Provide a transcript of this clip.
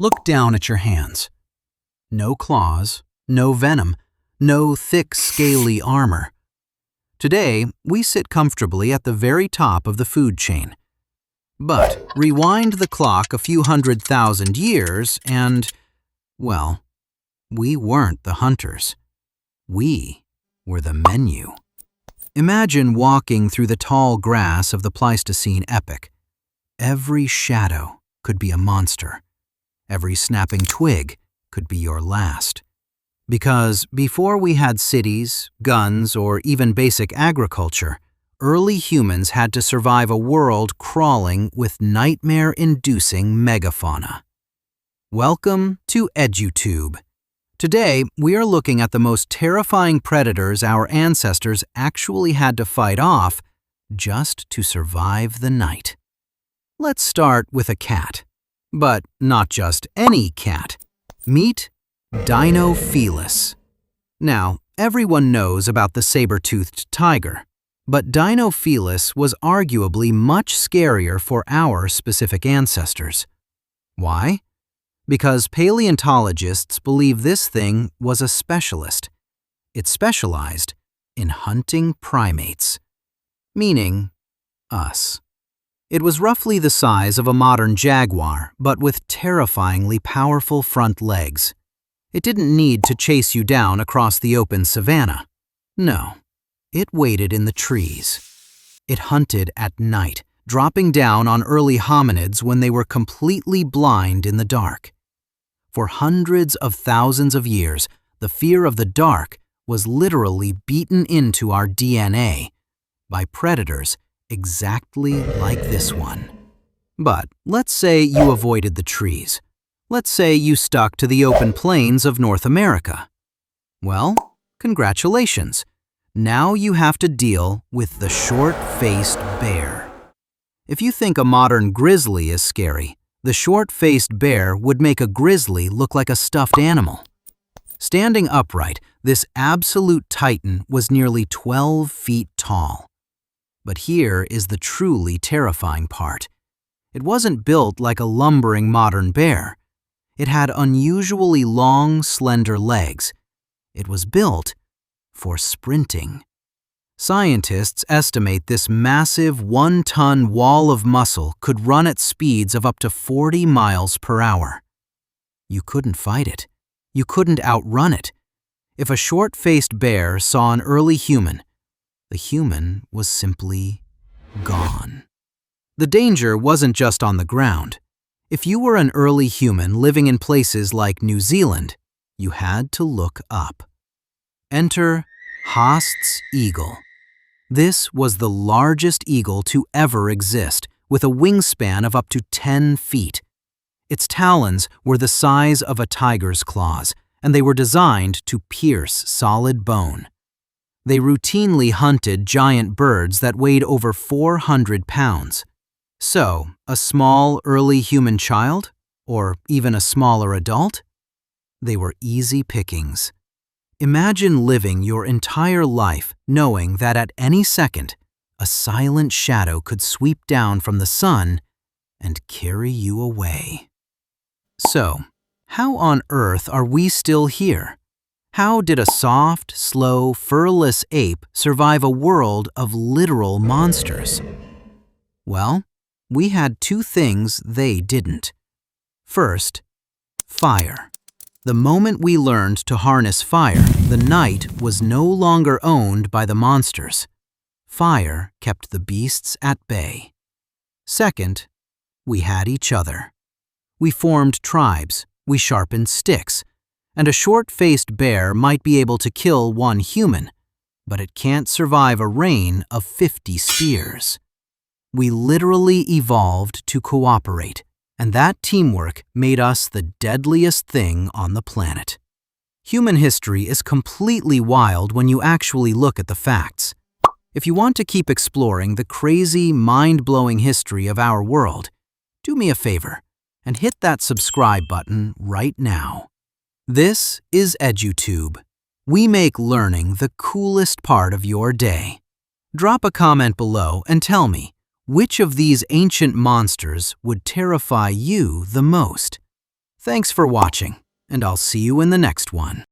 Look down at your hands. No claws, no venom, no thick, scaly armor. Today, we sit comfortably at the very top of the food chain. But rewind the clock a few 100,000 years and, well, we weren't the hunters. We were the menu. Imagine walking through the tall grass of the Pleistocene epoch. Every shadow could be a monster. Every snapping twig could be your last. Because before we had cities, guns, or even basic agriculture, early humans had to survive a world crawling with nightmare-inducing megafauna. Welcome to EduTube. Today, we are looking at the most terrifying predators our ancestors actually had to fight off just to survive the night. Let's start with a cat. But not just any cat. Meet Dinofelis. Now, everyone knows about the saber-toothed tiger, but Dinofelis was arguably much scarier for our specific ancestors. Why? Because paleontologists believe this thing was a specialist. It specialized in hunting primates, meaning us. It was roughly the size of a modern jaguar, but with terrifyingly powerful front legs. It didn't need to chase you down across the open savanna. No, it waited in the trees. It hunted at night, dropping down on early hominids when they were completely blind in the dark. For hundreds of thousands of years, the fear of the dark was literally beaten into our DNA by predators exactly like this one. But let's say you avoided the trees. Let's say you stuck to the open plains of North America. Well, congratulations. Now you have to deal with the short-faced bear. If you think a modern grizzly is scary, the short-faced bear would make a grizzly look like a stuffed animal. Standing upright, this absolute titan was nearly 12 feet tall. But here is the truly terrifying part. It wasn't built like a lumbering modern bear. It had unusually long, slender legs. It was built for sprinting. Scientists estimate this massive 1-ton wall of muscle could run at speeds of up to 40 miles per hour. You couldn't fight it. You couldn't outrun it. If a short-faced bear saw an early human, the human was simply gone. The danger wasn't just on the ground. If you were an early human living in places like New Zealand, you had to look up. Enter Haast's eagle. This was the largest eagle to ever exist, with a wingspan of up to 10 feet. Its talons were the size of a tiger's claws, and they were designed to pierce solid bone. They routinely hunted giant birds that weighed over 400 pounds. So, a small, early human child, or even a smaller adult? They were easy pickings. Imagine living your entire life knowing that at any second, a silent shadow could sweep down from the sun and carry you away. So, how on earth are we still here? How did a soft, slow, furless ape survive a world of literal monsters? Well, we had two things they didn't. First, fire. The moment we learned to harness fire, the night was no longer owned by the monsters. Fire kept the beasts at bay. Second, we had each other. We formed tribes, we sharpened sticks, and a short-faced bear might be able to kill one human, but it can't survive a rain of 50 spears. We literally evolved to cooperate, and that teamwork made us the deadliest thing on the planet. Human history is completely wild when you actually look at the facts. If you want to keep exploring the crazy, mind-blowing history of our world, do me a favor and hit that subscribe button right now. This is EduTube. We make learning the coolest part of your day. Drop a comment below and tell me, which of these ancient monsters would terrify you the most? Thanks for watching, and I'll see you in the next one.